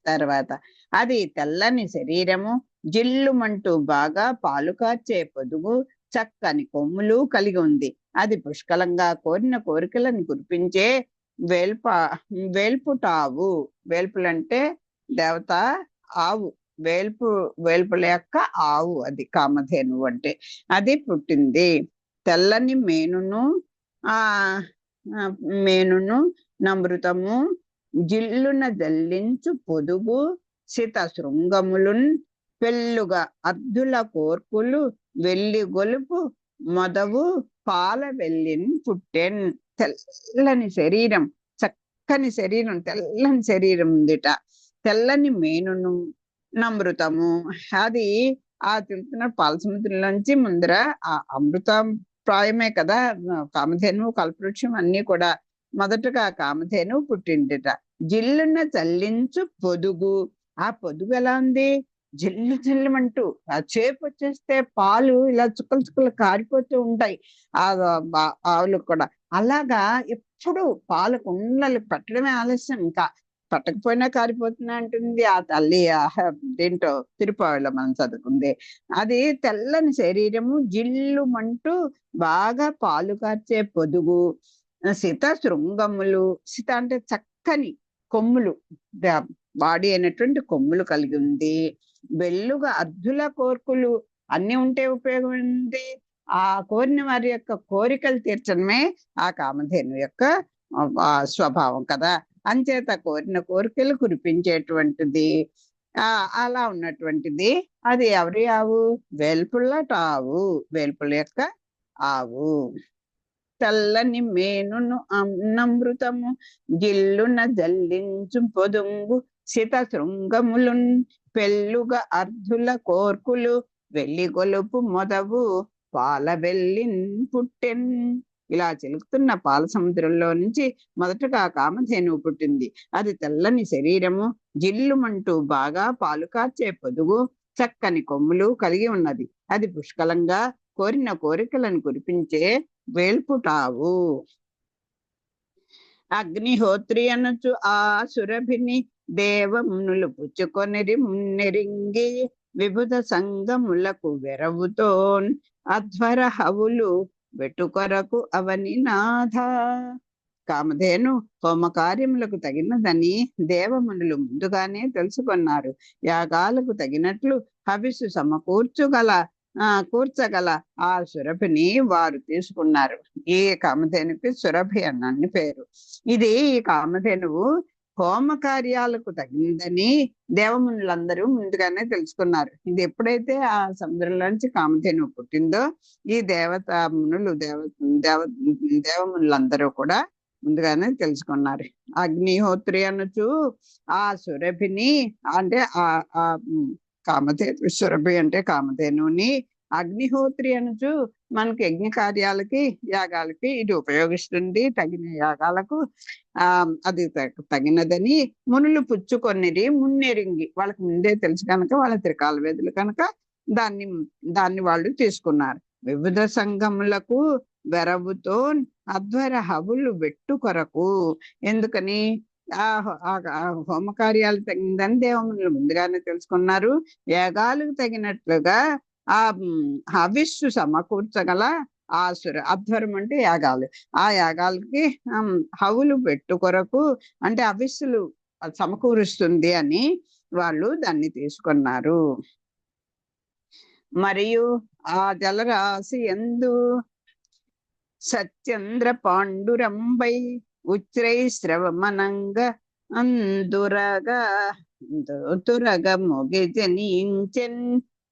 [SPEAKER 1] తర్వాత అది తెల్లని శరీరము, జిల్లుమంటూ బాగా పాలు కార్చే పొదుగు, చక్కని కొమ్ములు కలిగి ఉంది. అది పుష్కలంగా కోరిన కోరికలను కురిపించే వేల్పుటావు. వేల్పులంటే దేవత ఆవు, వేల్పుల యొక్క ఆవు అది కామధేను అంటే. అది పుట్టింది. తెల్లని మేనును నమృతము జిల్లున జల్లించు పొదుగు సిత శృంగములున్ పెళ్ళుగా అర్ధుల కోర్కులు వెల్లి గొలుపు మొదవు పాల వెల్లిన్ పుట్టెన్. తెల్లని శరీరం, చక్కని శరీరం, తెల్లని శరీరం ఉందిట. తెల్లని మేనును నమృతము, అది ఆ తెలుతున్న పాల సముద్రంలోంచి ముందర ఆ అమృతం ప్రాయమే కదా కామధేను, కల్పవృక్షం అన్ని కూడా. మొదటగా కామధేను పుట్టిందిట. జిల్లున చల్లించు పొదుగు, ఆ పొదుగు ఎలా ఉంది? జిల్లుమంటూ ఆ చేపు వచ్చేస్తే పాలు ఇలా చుక్కలు కారిపోతూ ఉంటాయి ఆ ఆవులకు కూడా. అలాగా ఎప్పుడు పాలు కుండలు పట్టడమే ఆలస్యం, ఇంకా పట్టకపోయినా కారిపోతున్నా అంటుంది ఆ తల్లి. దీంట్లో తిరుపావిలో మనం చదువుకుంది. అది తెల్లని శరీరము, జిల్లుమంటూ బాగా పాలు కార్చే పొదుగు, సిత శృంగములు, సిత అంటే చక్కని కొమ్ములు, బాడీ అయినటువంటి కొమ్ములు కలిగి ఉంది. వెల్లుగా అర్ధుల కోర్కులు, అన్ని ఉంటే ఉపయోగం ఉంది. ఆ కోరిన వారి యొక్క కోరికలు తీర్చడమే ఆ కామధేను యొక్క స్వభావం కదా. అంచేత కోరిన కోరికలు కురిపించేటువంటిది అలా ఉన్నటువంటిది. అది ఎవరి ఆవు? వేల్పుళ్ళట ఆవు, వేల్పుల యొక్క ఆవు. తెల్లని మేనును అన్నమృతము జిల్లున జల్లించు పొదుంగు సిత శృంగములున్ పెళ్ళుగా అర్ధుల కోర్కులు వెళ్ళి గొలుపు మొదవు పాల వెళ్ళిన్ పుట్టెన్. ఇలా చిలుకుతున్న పాల సముద్రంలో నుంచి మొదటగా కామధేనువు పుట్టింది. అది తెల్లని శరీరము, జిల్లుమంటూ బాగా పాలు కాచే పొదుగు, చక్కని కొమ్ములు కలిగి ఉన్నది. అది పుష్కలంగా కోరిన కోరికలను కురిపించే వేల్పుటావు. అగ్నిహోత్రి అనుచు ఆ సురభిని దేవమునులు పుచ్చుకొనిరి మున్నెరింగి విభుద సంగములకు వెరవుతోన్ అధ్వర హవులు వెటుకొరకు అవని నాథ. కామధేను హోమకార్యములకు తగినదని దేవమునులు ముందుగానే తెలుసుకున్నారు. యాగాలకు తగినట్లు హవిస్సు కూర్చగల ఆ సురభిని వారు తీసుకున్నారు. ఈ కామధేనుకి సురభి అన్నని పేరు. ఇది ఈ కామధేనువు హోమ కార్యాలకు తగిందని దేవమునులందరూ ముందుగానే తెలుసుకున్నారు. ఇది ఎప్పుడైతే ఆ సముద్రంలోంచి కామధేనువు పుట్టిందో ఈ దేవమునులందరూ కూడా ముందుగానే తెలుసుకున్నారు. అగ్నిహోత్రి అనొచ్చు ఆ సురభిని, అంటే ఆ కామధేను, సురభి అంటే కామధేనుని. అగ్నిహోత్రి అనుచు మనకి యజ్ఞ కార్యాలకి యాగాలకి ఇది ఉపయోగిస్తుంది. తగిన యాగాలకు అది తగినదని మునులు పుచ్చుకొనిరి మున్నెరింగి, వాళ్ళకి ముందే తెలుసు కనుక, వాళ్ళ త్రికాల వేదులు కనుక దాన్ని వాళ్ళు తీసుకున్నారు. వివిధ సంఘములకు వెరవుతో అధ్వర హవులు వెట్టు కొరకు. ఎందుకని? ఆ హోమకార్యాలు తగినదని దేవములు ముందుగానే తెలుసుకున్నారు. యాగాలకు తగినట్లుగా ఆ హవిస్సు సమకూర్చగల అధ్వరం అంటే యాగాలు, ఆ యాగాలకి హవులు పెట్టు కొరకు అంటే హవిస్సులు సమకూరుస్తుంది అని వాళ్ళు దాన్ని తీసుకున్నారు. మరియు ఆ జలరాశి ఎందు సత్యంద్ర పాండురంబై ఉచ్రై శ్రవమనంగ తురగ మొగి జనించెన్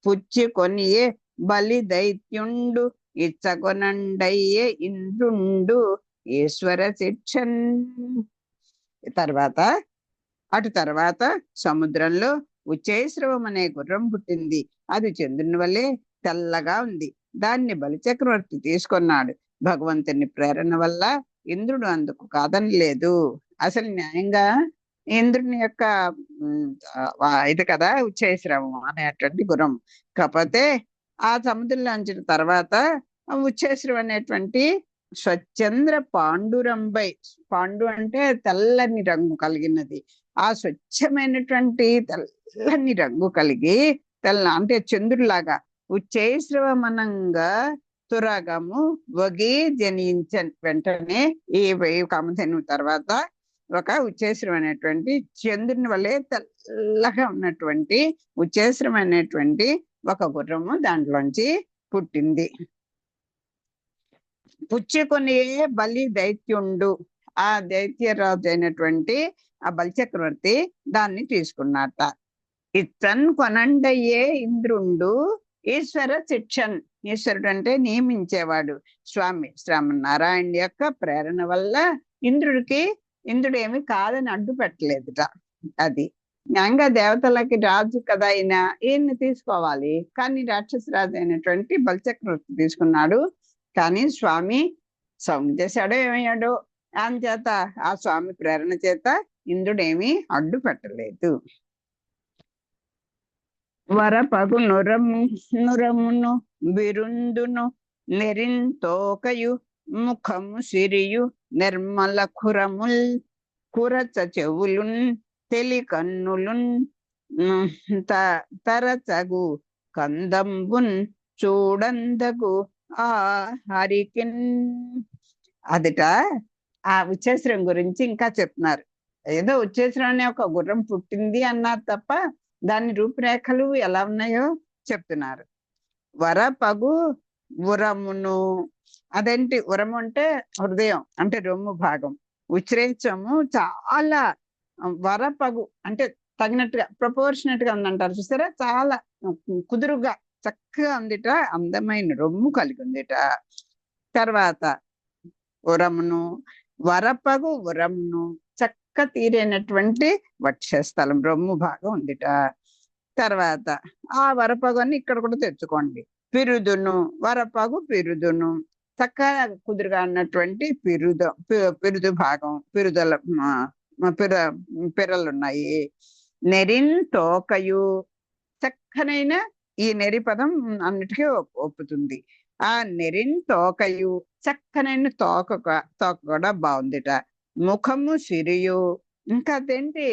[SPEAKER 1] పుచ్చుకొనియే బలి దైత్యుండు ఇచ్చగొనండయ్యే ఇంద్రుండు ఈశ్వర శిక్షన్. అటు తర్వాత సముద్రంలో ఉచ్చైశ్రవం అనే గుర్రం పుట్టింది. అది చంద్రుని వల్లే తెల్లగా ఉంది. దాన్ని బలిచక్రవర్తి తీసుకున్నాడు. భగవంతుని ప్రేరణ వల్ల ఇంద్రుడు అందుకు కాదనలేదు. అసలు న్యాయంగా ఇంద్రుని యొక్క ఇది కదా ఉచ్చైశ్రవం అనేటువంటి గుర్రం. కాకపోతే ఆ సముద్రంలో ఉంచిన తర్వాత ఉచ్చైశ్రవం అనేటువంటి స్వచ్ఛంద్ర పాండురంబై, పాండు అంటే తెల్లని రంగు కలిగినది. ఆ స్వచ్ఛమైనటువంటి తెల్లని రంగు కలిగి అంటే చంద్రులాగా ఉచ్చైశ్రవమనంగా తురగము వగి జనించన్. వెంటనే ఈ కామధేను తర్వాత ఒక ఉచ్చైశ్రం అనేటువంటి చంద్రుని వల్లే తెల్లగా ఉన్నటువంటి ఉచ్చైశ్రం అనేటువంటి ఒక గుర్రము దాంట్లోంచి పుట్టింది. పుచ్చుకొని బలి దైత్యుండు, ఆ దైత్యరాజు అయినటువంటి ఆ బలిచక్రవర్తి దాన్ని తీసుకున్నట. ఇచ్చన్ కొనండయ్యే ఇంద్రుండు ఈశ్వర శిక్షన్. ఈశ్వరుడు అంటే నియమించేవాడు. శ్రీమన్నారాయణ యొక్క ప్రేరణ వల్ల ఇంద్రుడు ఏమి కాదని అడ్డు పెట్టలేదుట. అది న్యాయంగా దేవతలకి రాజు కదా ఈయన్ని తీసుకోవాలి, కానీ రాక్షస రాజు అయినటువంటి బలిచక్రవర్తి తీసుకున్నాడు. కానీ స్వామి సౌమ్య చేశాడో ఏమయ్యాడో, చేత ఆ స్వామి ప్రేరణ చేత ఇంద్రుడేమి అడ్డు పెట్టలేదు. వరపగు నురమును బిరుందును నెరింతోకయు ముఖము సిరియు నిర్మల ఖురముల్ కురచ చెవులున్ తెలి కన్నులున్ తరచగు కందంబున్ చూడందగు ఆ హరికిన్. అదిట ఆ ఉచ్చేశ్వరం గురించి ఇంకా చెప్తున్నారు. ఏదో ఉచ్చేశ్వరం అనే ఒక గుర్రం పుట్టింది అన్నారు తప్ప దాని రూపురేఖలు ఎలా ఉన్నాయో చెప్తున్నారు. వరపగు ఉరమును. అదేంటి ఉరము అంటే హృదయం, అంటే రొమ్ము భాగం. ఉచ్రేచము చాలా వరపగు, అంటే తగినట్టుగా ప్రపోర్షనేట్ గా ఉందంటారు చూసారా, చాలా కుదురుగా చక్కగా ఉందిట, అందమైన రొమ్ము కలిగి ఉందిట. తర్వాత ఉరమును, వరపగు ఉరమును, చక్క తీరైనటువంటి వక్షస్థలం, రొమ్ము భాగం ఉందిట. తర్వాత ఆ వరపగుని ఇక్కడ కూడా తెచ్చుకోండి. పిరుదును, వరపగు పిరుదును, చక్కగా కుదురుగా ఉన్నటువంటి పిరుదు భాగం, పిరలు ఉన్నాయి. నెరిన్ తోకయు, చక్కనైన ఈ నెరి పదం అన్నిటికీ ఒప్పుతుంది. ఆ నెరిన్ తోకయు, చక్కనైన తోక కూడా బాగుందిట. ముఖము సిరియు, ఇంకా అదేంటి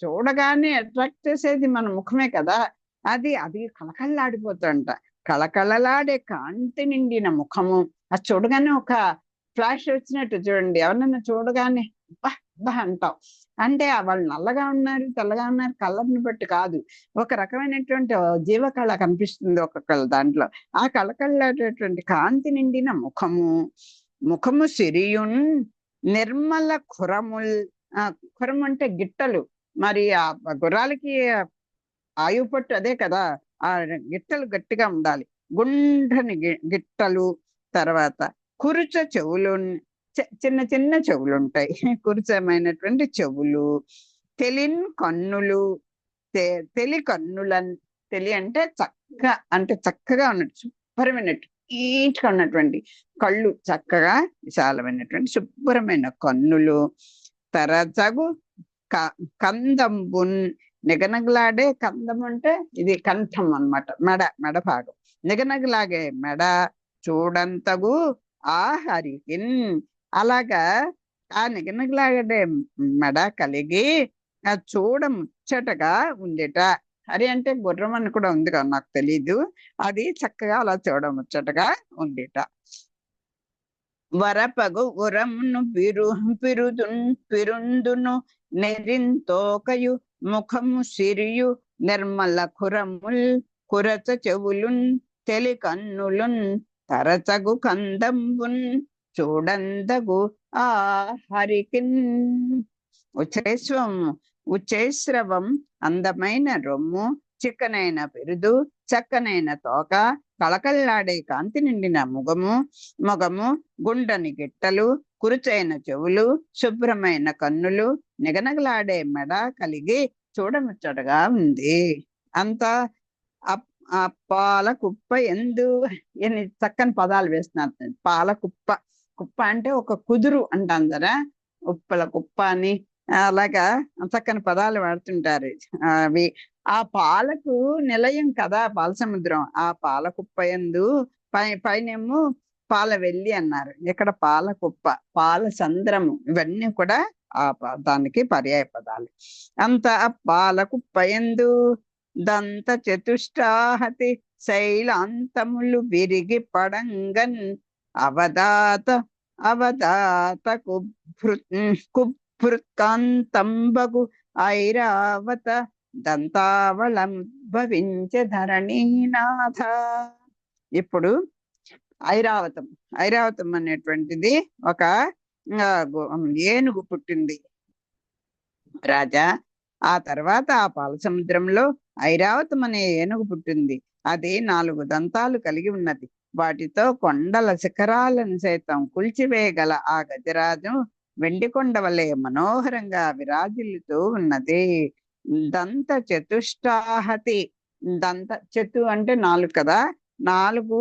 [SPEAKER 1] చూడగానే అట్రాక్ట్ చేసేది మన ముఖమే కదా, అది అది కళకళలాడిపోతుంట. కళకళలాడే కాంతి నిండిన ముఖము, అది చూడగానే ఒక ఫ్లాష్ వచ్చినట్టు చూడండి, ఎవరినైనా చూడగానే బా బా అంటాం. అంటే వాళ్ళు నల్లగా ఉన్నారు తెల్లగా ఉన్నారు కళ్ళని బట్టి కాదు, ఒక రకమైనటువంటి జీవకళ కనిపిస్తుంది ఒక్కొక్కళ్ళ దాంట్లో. ఆ కళకళలాడేటువంటి కాంతి నిండిన ముఖము. ముఖము సిరియున్ నిర్మల ఖురముల్, ఖురం అంటే గిట్టలు, మరి ఆ గుర్రాలకి ఆయువు పట్టు అదే కదా, ఆ గిట్టలు గట్టిగా ఉండాలి, గుండ్రని గిట్టలు. తర్వాత కురుచ చెవులు, చిన్న చిన్న చెవులు ఉంటాయి, కురుచమైనటువంటి చెవులు. తెలిన్ కన్నులు, తెలి కన్నులన్, తెలి అంటే చక్కగా ఉన్నట్టు, శుభ్రమైనట్టు నీట్గా ఉన్నటువంటి కళ్ళు, చక్కగా విశాలమైనటువంటి శుభ్రమైన కన్నులు. తరచగు కందంబున్, నిగనగలాడే కందం అంటే ఇది కంఠం అన్నమాట, మెడ భాగం. నిగనగలాగే మెడ, చూడంతగు ఆ హరికిన్, అలాగా ఆ నిగనగలాడే మెడ కలిగి ఆ చూడముచ్చటగా ఉందిట. హరి అంటే గుర్రం అని కూడా ఉంది కదా, నాకు తెలీదు, అది చక్కగా అలా చూడముచ్చటగా ఉందిట. వరపగు ఉరమును పిరుందును, నెరింతోకయు, ముఖము సిరియు, నిర్మల ఖురముల్, కురచ చెవులున్, తెలి కన్నులున్, తరచగు కందంబున్, చూడందగు ఆ హరికిన్. ఉచ్చైశ్రవం అందమైన రొమ్ము, చిక్కనైన పెరుదు, చక్కనైన తోక, కళకళలాడే కాంతి నిండిన మొగము, గుండని గిట్టలు, కురుచైన చెవులు, శుభ్రమైన కన్నులు, నిగనగలాడే మెడ కలిగి చూడముచ్చటగా ఉంది. అంతా ఆ పాల కుప్ప ఎందు, ఎన్ని చక్కని పదాలు వేస్తున్నారు. పాల కుప్ప, కుప్ప అంటే ఒక కుదురు అంటాం కదా, ఉప్పల కుప్ప అని, అలాగా చక్కని పదాలు వాడుతుంటారు. అవి ఆ పాలకు నిలయం కదా పాల సముద్రం. ఆ పాల కుప్ప యందు పైనేమో పాల వెల్లి అన్నారు, ఇక్కడ పాల కుప్ప, పాల సంద్రము, ఇవన్నీ కూడా దానికి పర్యాయ పదాలు. అంత పాల కుప్ప యందు దంత చతుష్టాహతి శైలాంతములు విరిగి పడంగన్, అవధాత కుభృత్కాంతంబగు ఐరావత దంతావళంభవించే ధరణీనాథ. ఇప్పుడు ఐరావతం అనేటువంటిది ఒక ఏనుగు పుట్టింది రాజా. ఆ తర్వాత ఆ పాల సముద్రంలో ఐరావతం అనే ఏనుగు పుట్టింది. అది 4 దంతాలు కలిగి ఉన్నది. వాటితో కొండల శిఖరాలను సైతం కూల్చివేయగల ఆ గజరాజు వెండి కొండ వలె మనోహరంగా విరాజిల్లుతూ ఉన్నది. దంత చతుష్టాహతి, చతు అంటే 4 కదా, 4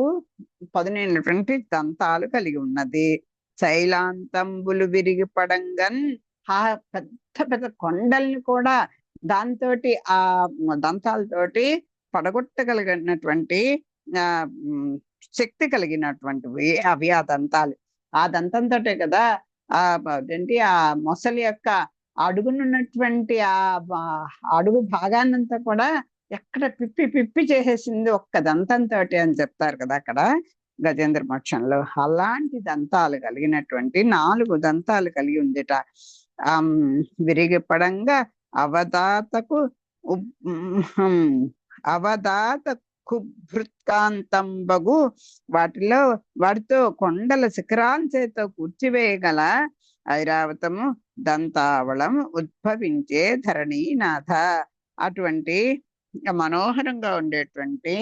[SPEAKER 1] పదునైనటువంటి దంతాలు కలిగి ఉన్నది. శైలాంతంబులు విరిగి పడంగన్, ఆ పెద్ద పెద్ద కొండల్ని కూడా దాంతో ఆ దంతాలతోటి పడగొట్టగలిగినటువంటి శక్తి కలిగినటువంటివి అవి ఆ దంతాలు. ఆ దంతంతో కదా ఏంటి ఆ మొసలి యొక్క అడుగునున్నటువంటి ఆ అడుగు భాగాన్నంతా కూడా ఎక్కడ పిప్పి చేసేసింది ఒక్క దంతంతో అని చెప్తారు కదా అక్కడ గజేంద్ర మోక్షంలో. అలాంటి దంతాలు కలిగినటువంటి 4 దంతాలు కలిగి ఉందిట. విరిగిపడంగా అవధాత కుభృత్కాంతంబగు వాటితో కొండల శిఖరాల చేత కూర్చివేయగల ఐరావతము దంతావళం ఉద్భవించే ధరణీనాథ. అటువంటి మనోహరంగా ఉండేటువంటి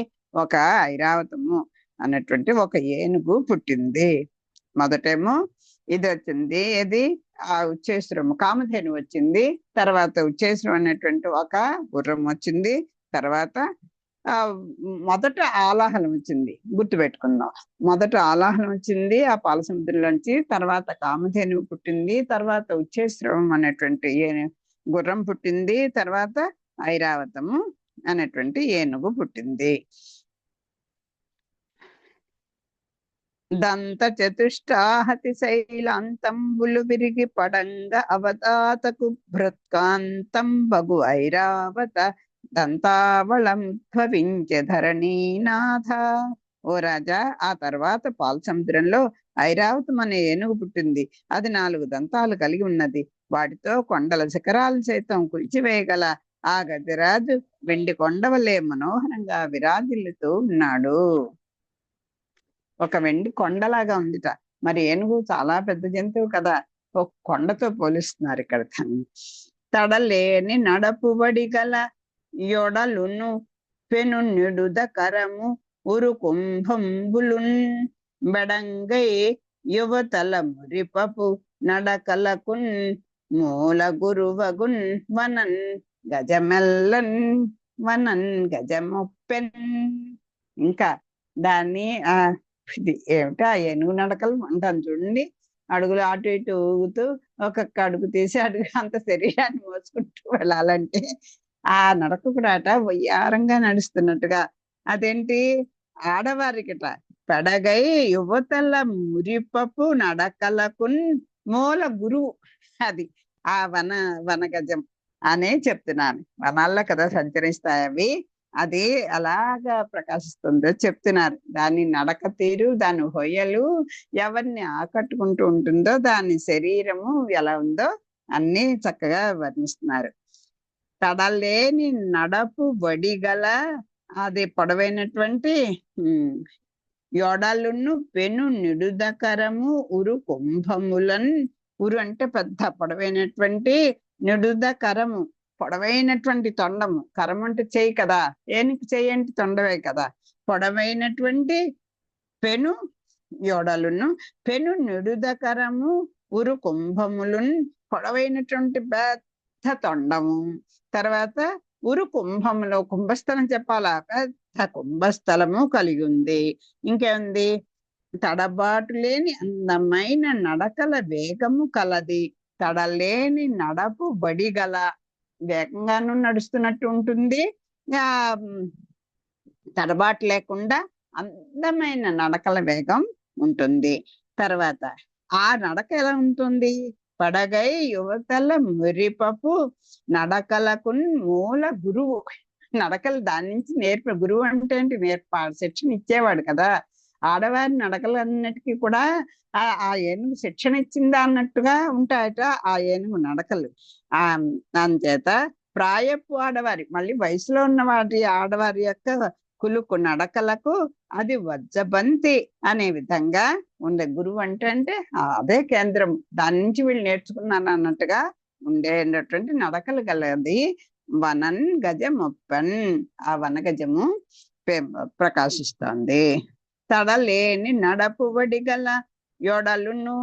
[SPEAKER 1] ఒక ఐరావతము అన్నటువంటి ఒక ఏనుగు పుట్టింది. మొదటేమో ఇది వచ్చింది, ఏది ఆ ఉచ్చేశ్వరము కామధేను వచ్చింది, తర్వాత ఉచ్చేశ్వరం అనేటువంటి ఒక గుర్రం వచ్చింది, తర్వాత మొదట ఆలాహలం వచ్చింది. గుర్తుపెట్టుకుందాం, మొదట ఆలాహలం వచ్చింది ఆ పాలసముద్రంలోంచి, తర్వాత కామధేను పుట్టింది, తర్వాత ఉచ్చేశ్వరం అనేటువంటి గుర్రం పుట్టింది, తర్వాత ఐరావతము అనేటువంటి ఏనుగు పుట్టింది. దంత చతుష్టాహతి శైలాంతంబులు విరిగి పడంగ అవతాతకు భృత్కాంతం బగు ఐరావత దంతావళం భవించే ధరణీనాథ. ఓ రాజా, ఆ తర్వాత పాలసముద్రంలో ఐరావతం అనే ఏనుగు పుట్టింది. అది 4 దంతాలు కలిగి ఉన్నది. వాటితో కొండల శిఖరాలు సైతం కూల్చివేయగల ఆ గజరాజు వెండి కొండవలే మనోహరంగా విరాజిల్లుతూ ఉన్నాడు. ఒక వెండి కొండలాగా ఉందిట. మరి ఏనుగు చాలా పెద్ద జంతువు కదా, ఒక కొండతో పోలిస్తున్నారు ఇక్కడ. తడలేని నడపుబడి గల యొడలును పెను నిడుద కరము ఉరు కుంభంబులున్ బెడంగై యువతల మురిపపు నడకలకున్ మూల గురువగున్ వనన్ గజమెల్లన్ వనన్ గజమొప్పెన్. ఇంకా దాన్ని ఇది ఏమిటి, ఆ ఏనుగు నడకలు అంటాను చూడండి. అడుగులు అటు ఇటు ఊగుతూ ఒక్కొక్క అడుగు తీసి అడుగు అంత శరీరాన్ని మోసుకుంటూ వెళ్ళాలంటే ఆ నడక కూడా అట వయ్యారంగా నడుస్తున్నట్టుగా. అదేంటి, ఆడవారికిట పెడగై యువతల మురిపపు నడకలకున్ మూల గురువు. అది ఆ వనగజం అనే చెప్తున్నాను. వనాల్లో కదా సంచరిస్తాయి అవి, అది అలాగా ప్రకాశిస్తుందో చెప్తున్నారు. దాని నడక తీరు, దాని హొయ్యలు ఎవరిని ఆకట్టుకుంటూ ఉంటుందో, దాని శరీరము ఎలా ఉందో అన్ని చక్కగా వర్ణిస్తున్నారు. తడలేని నడపు వడిగల అది పొడవైనటువంటి యొడలును పెను నిడుదకరము ఉరు కుంభములన్. ఉరు అంటే పెద్ద పొడవైనటువంటి, నిడుదకరము పొడవైనటువంటి తొండము, కరం అంటే చెయ్యి కదా, ఏనికి చెయ్యి అంటే తొండవే కదా. పొడవైనటువంటి పెను యొడలును పెను నిడుదకరము ఉరు కుంభములున్, పొడవైనటువంటి పెద్ద తొండము, తర్వాత ఉరు కుంభములో కుంభస్థలం చెప్పాలా, పెద్ద కుంభస్థలము కలిగి ఉంది. ఇంకేముంది, తడబాటు లేని అందమైన నడకల వేగము కలది. తడలేని నడపు బడిగల, వేగంగాను నడుస్తున్నట్టు ఉంటుంది, తడబాటు లేకుండా అందమైన నడకల వేగం ఉంటుంది. తర్వాత ఆ నడక ఎలా ఉంటుంది, పడగై యువతల మురిపపు నడకలకు మూల గురువు. నడకలు దాని నుంచి గురువు అంటే ఏంటి, శిక్షణ ఇచ్చేవాడు కదా. ఆడవారి నడకలన్నిటికీ కూడా ఆ ఏనుగు శిక్షణ ఇచ్చిందా అన్నట్టుగా ఉంటాయట ఆ ఏనుగు నడకలు. అందుచేత ప్రాయపు ఆడవారి, మళ్ళీ వయసులో ఉన్న ఆడవారి యొక్క కులుకు నడకలకు అది వజ్జబంతి అనే విధంగా ఉండే. గురువు అంటే అదే కేంద్రం, దాని నుంచి వీళ్ళు నేర్చుకున్నాను అన్నట్టుగా ఉండేటటువంటి నడకలు కలది. వనన్ గజమొప్పన్, ఆ వనగజము ప్రకాశిస్తోంది. తడలేని నడపుబడి గల యొడలును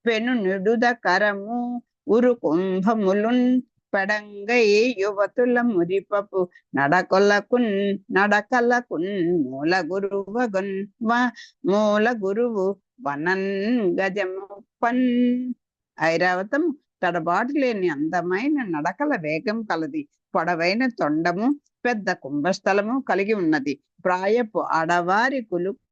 [SPEAKER 1] పెను నిడుద కరము ఉరు కుంభములున్ పెడంగై యువతుల మురిపపు నడకలకున్ మూల గురువగున్ మూల గురువు వనన్ గజమొప్పన్. ఐరావతం తడబాటు లేని అందమైన నడకల వేగం కలది, పొడవైన తొండము, పెద్ద కుంభస్థలము కలిగి ఉన్నది. ప్రాయపు ఆడవారి కులు